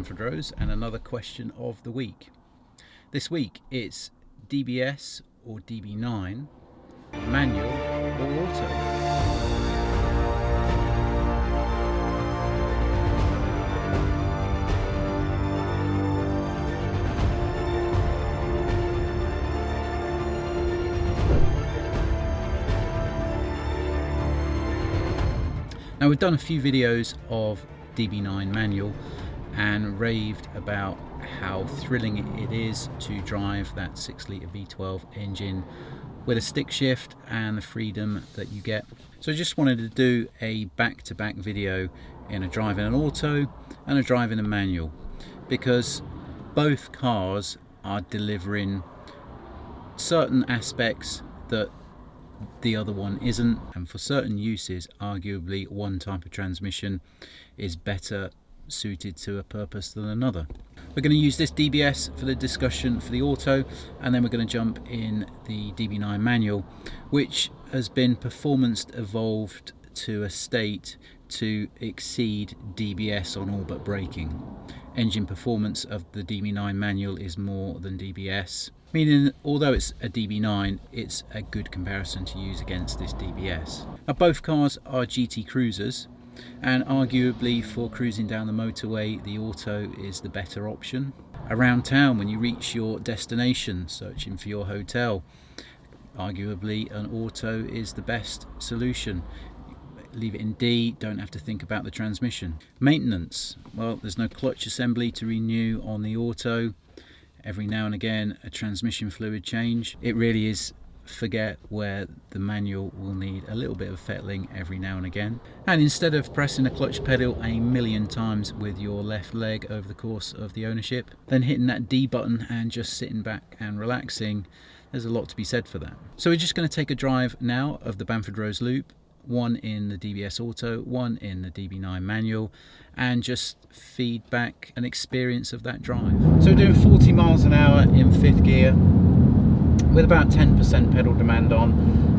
Bamfordrose, and another question of the week. This week it's DBS or DB9, manual or auto. Now, we've done a few videos of DB9 manual and raved about how thrilling it is to drive that 6-litre V12 engine with a stick shift and the freedom that you get. So I just wanted to do a back-to-back video in a drive in an auto and a drive in a manual, because both cars are delivering certain aspects that the other one isn't, and for certain uses arguably one type of transmission is better suited to a purpose than another. We're going to use this DBS for the discussion for the auto, and then we're going to jump in the DB9 manual, which has been performance evolved to a state to exceed DBS on all but braking. Engine performance of the DB9 manual is more than DBS, meaning although it's a DB9, it's a good comparison to use against this DBS. Now, both cars are GT cruisers, and arguably for cruising down the motorway, the auto is the better option. Around town, when you reach your destination, searching for your hotel, arguably an auto is the best solution. Leave it in D, don't have to think about the transmission. Maintenance, well, there's no clutch assembly to renew on the auto. Every now and again a transmission fluid change. It really is forget where the manual will need a little bit of fettling every now and again. And instead of pressing a clutch pedal a million times with your left leg over the course of the ownership, then hitting that D button and just sitting back and relaxing, there's a lot to be said for that. So we're just going to take a drive now of the Bamfordrose loop, one in the DBS auto, one in the DB9 manual, and just feedback an experience of that drive. So we're doing 40 miles an hour in 5th gear with about 10% pedal demand on.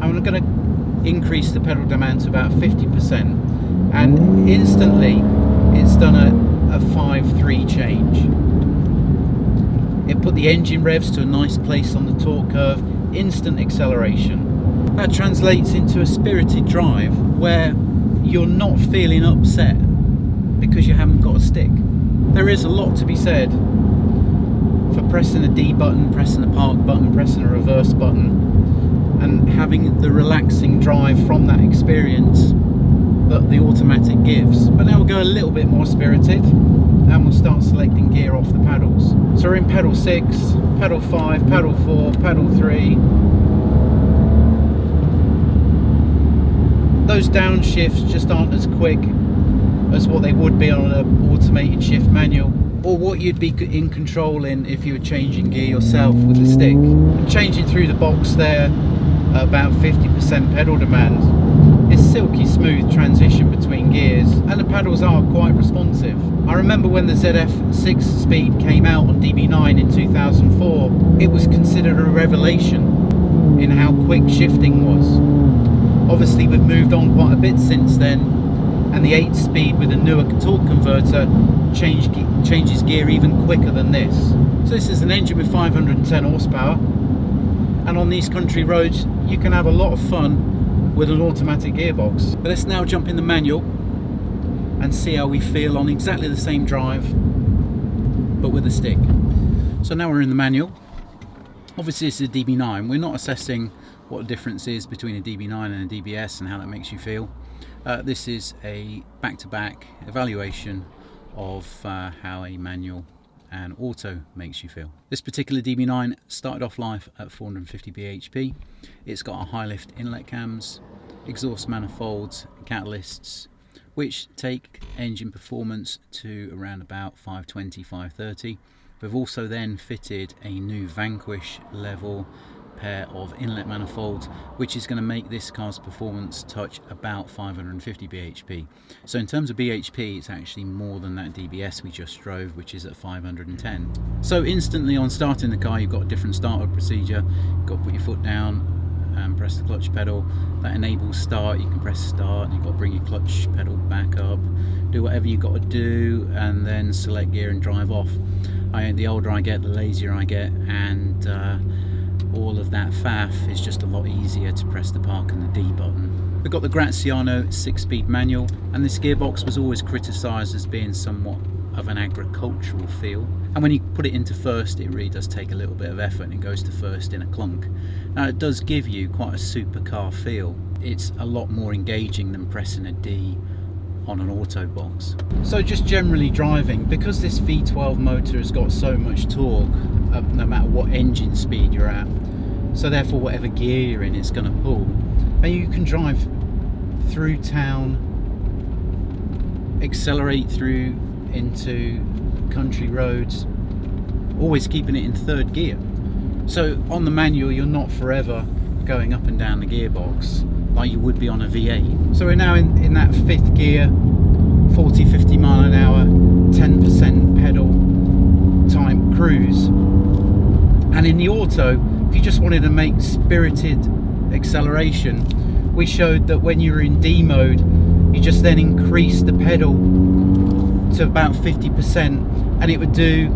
I'm going to increase the pedal demand to about 50%, and instantly it's done a 5-3 change. It put the engine revs to a nice place on the torque curve, instant acceleration. That translates into a spirited drive where you're not feeling upset because you haven't got a stick. There is a lot to be said for pressing a D button, pressing a park button, pressing a reverse button, and having the relaxing drive from that experience that the automatic gives. But now we'll go a little bit more spirited and we'll start selecting gear off the pedals. So we're in pedal 6, pedal 5, pedal 4, pedal 3. Those downshifts just aren't as quick as what they would be on an automated shift manual, or what you'd be in control in if you were changing gear yourself with the stick. Changing through the box there, about 50% pedal demand, is silky smooth transition between gears, and the pedals are quite responsive. I remember when the ZF 6-speed came out on DB9 in 2004, it was considered a revelation in how quick shifting was. Obviously we've moved on quite a bit since then, and the 8-speed with a newer torque converter changes gear even quicker than this. So this is an engine with 510 horsepower, and on these country roads you can have a lot of fun with an automatic gearbox. But let's now jump in the manual and see how we feel on exactly the same drive but with a stick. So now we're in the manual. Obviously this is a DB9. We're not assessing what the difference is between a DB9 and a DBS and how that makes you feel. This is a back-to-back evaluation of how a manual and auto makes you feel. This particular DB9 started off life at 450 bhp. It's got a high lift inlet cams, exhaust manifolds, catalysts, which take engine performance to around about 520, 530. We've also then fitted a new Vanquish level pair of inlet manifolds, which is going to make this car's performance touch about 550 bhp. So in terms of bhp, it's actually more than that DBS we just drove, which is at 510. So instantly on starting the car, you've got a different startup procedure. You've got to put your foot down, and press the clutch pedal. That enables start. You can press start and you've got to bring your clutch pedal back up, do whatever you've got to do, and then select gear and drive off. The older I get, the lazier I get, and all of that faff is just a lot easier to press the park and the D button. We've got the Graziano 6-speed manual, and this gearbox was always criticised as being somewhat of an agricultural feel, and when you put it into first, it really does take a little bit of effort and it goes to first in a clunk. Now it does give you quite a supercar feel. It's a lot more engaging than pressing a D on an auto box. So just generally driving, because this V12 motor has got so much torque, no matter what engine speed you're at, so therefore whatever gear you're in, it's going to pull, and you can drive through town, accelerate through into country roads, always keeping it in third gear. So on the manual, you're not forever going up and down the gearbox like you would be on a V8. So we're now in that fifth gear, 40-50 mile an hour, 10% pedal type cruise. And in the auto, if you just wanted to make spirited acceleration, we showed that when you were in D mode, you just then increase the pedal to about 50% and it would do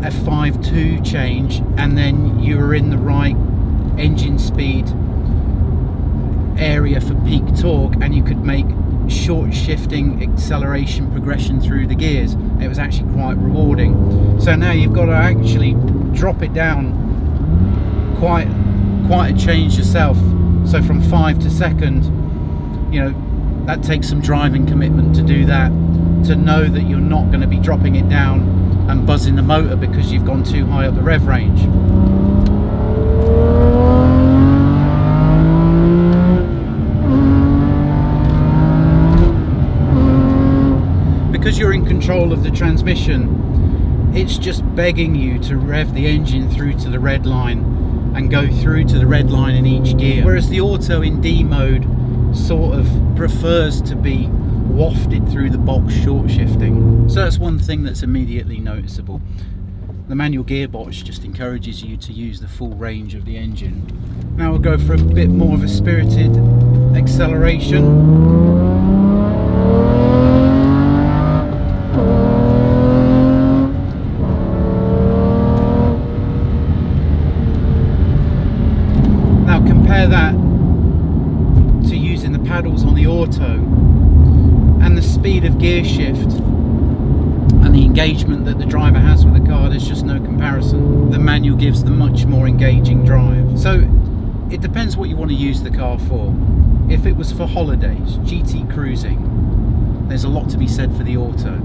a 5-2 change, and then you were in the right engine speed area for peak torque, and you could make short shifting acceleration progression through the gears. It was actually quite rewarding. So now you've got to actually drop it down quite a change yourself. So from 5 to second, you know, that takes some driving commitment to do that, to know that you're not going to be dropping it down and buzzing the motor because you've gone too high up the rev range. Because you're in control of the transmission, it's just begging you to rev the engine through to the red line and go through to the red line in each gear. Whereas the auto in D mode sort of prefers to be wafted through the box short shifting. So that's one thing that's immediately noticeable. The manual gearbox just encourages you to use the full range of the engine. Now we'll go for a bit more of a spirited acceleration. That to using the paddles on the auto, and the speed of gear shift and the engagement that the driver has with the car, there's just no comparison. The manual gives the much more engaging drive. So it depends what you want to use the car for. If it was for holidays, GT cruising, there's a lot to be said for the auto.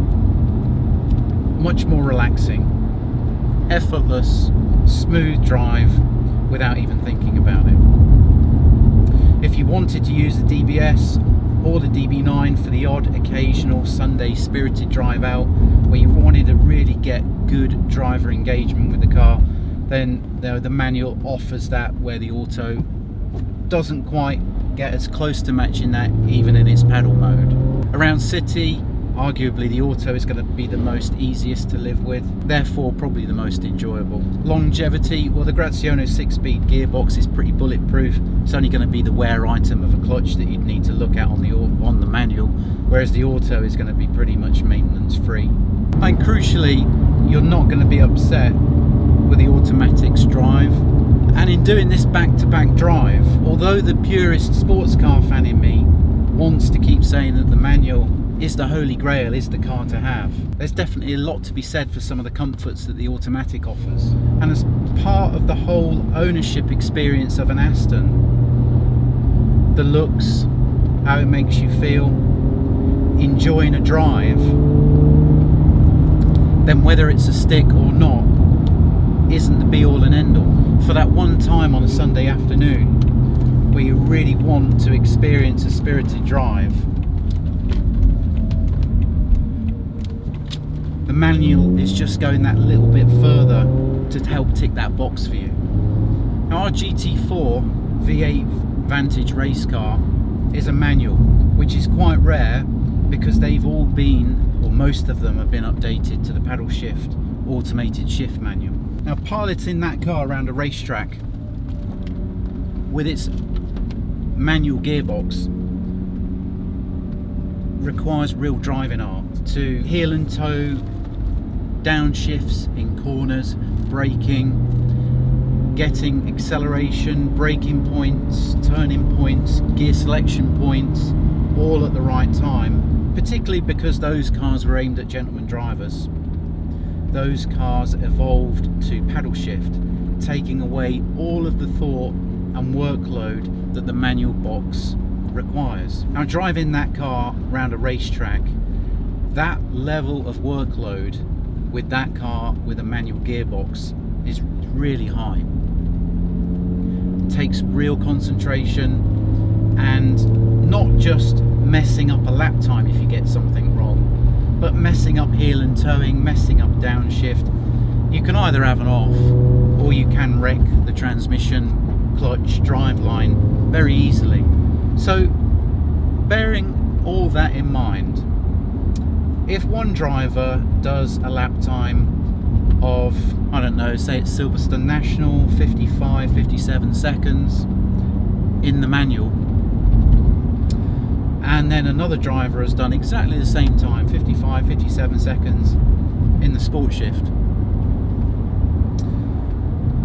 Much more relaxing, effortless, smooth drive without even thinking about it. If you wanted to use the DBS or the DB9 for the odd occasional Sunday spirited drive out where you wanted to really get good driver engagement with the car, then the manual offers that, where the auto doesn't quite get as close to matching that even in its pedal mode. Around city, arguably the auto is going to be the most easiest to live with, therefore probably the most enjoyable. Longevity, well, the Graziano 6-speed gearbox is pretty bulletproof. It's only going to be the wear item of a clutch that you'd need to look at on the manual, whereas the auto is going to be pretty much maintenance free. And crucially, you're not going to be upset with the automatic's drive. And in doing this back-to-back drive, although the purist sports car fan in me wants to keep saying that the manual is the holy grail, is the car to have, there's definitely a lot to be said for some of the comforts that the automatic offers. And as part of the whole ownership experience of an Aston, the looks, how it makes you feel, enjoying a drive, then whether it's a stick or not isn't the be all and end all. For that one time on a Sunday afternoon where you really want to experience a spirited drive, the manual is just going that little bit further to help tick that box for you. Now, our GT4 V8 Vantage race car is a manual, which is quite rare because they've all been, or most of them have been, updated to the paddle shift automated shift manual. Now, piloting that car around a racetrack with its manual gearbox, requires real driving art to heel and toe downshifts in corners, braking, getting acceleration, braking points, turning points, gear selection points, all at the right time, particularly because those cars were aimed at gentleman drivers. Those cars evolved to paddle shift, taking away all of the thought and workload that the manual box requires. Now, driving that car around a racetrack, that level of workload with that car with a manual gearbox is really high. It takes real concentration, and not just messing up a lap time if you get something wrong, but messing up heel and towing, messing up downshift. You can either have an off, or you can wreck the transmission, clutch, driveline very easily. So, bearing all that in mind, if one driver does a lap time of, I don't know, say it's Silverstone National, 55, 57 seconds in the manual, and then another driver has done exactly the same time, 55, 57 seconds in the sport shift,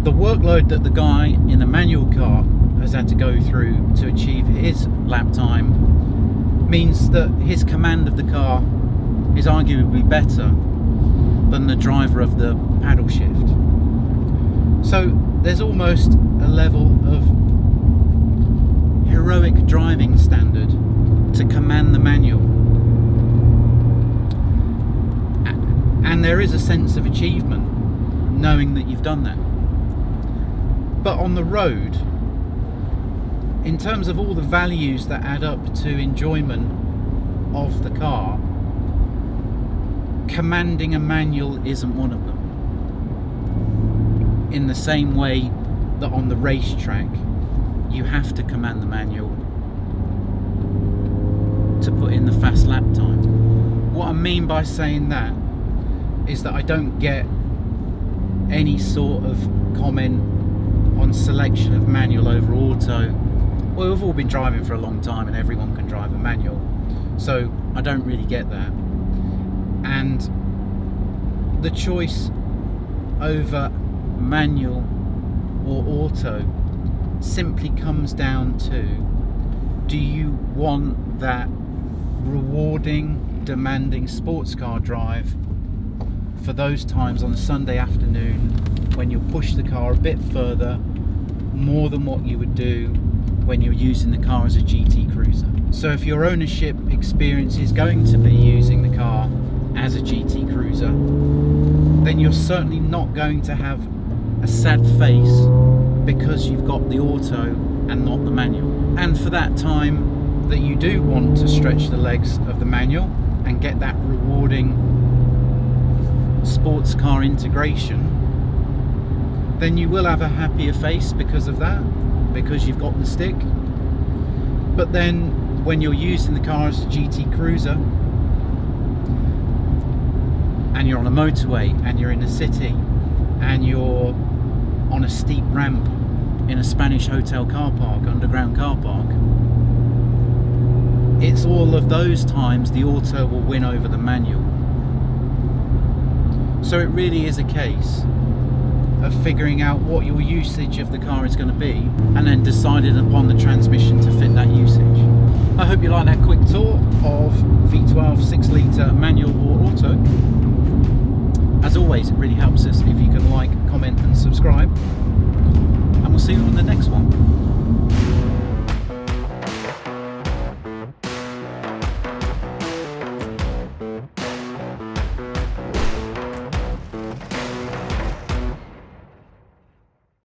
the workload that the guy in the manual car has had to go through to achieve his lap time means that his command of the car is arguably better than the driver of the paddle shift. So there's almost a level of heroic driving standard to command the manual, and there is a sense of achievement knowing that you've done that. But on the road, in terms of all the values that add up to enjoyment of the car, commanding a manual isn't one of them. In the same way that on the racetrack you have to command the manual to put in the fast lap time. What I mean by saying that is that I don't get any sort of comment on selection of manual over auto. Well, we've all been driving for a long time and everyone can drive a manual, so I don't really get that. And the choice over manual or auto simply comes down to, do you want that rewarding, demanding sports car drive for those times on a Sunday afternoon when you'll push the car a bit further, more than what you would do when you're using the car as a GT cruiser? So if your ownership experience is going to be using the car as a GT cruiser, then you're certainly not going to have a sad face because you've got the auto and not the manual. And for that time that you do want to stretch the legs of the manual and get that rewarding sports car integration, then you will have a happier face because of that, because you've got the stick. But then when you're using the car as a GT cruiser and you're on a motorway and you're in a city and you're on a steep ramp in a Spanish hotel car park, underground car park, it's all of those times the auto will win over the manual. So it really is a case of figuring out what your usage of the car is going to be and then deciding upon the transmission to fit that usage. I hope you like that quick tour of V12 6 litre manual or auto. As always, it really helps us if you can like, comment and subscribe, and we'll see you on the next one.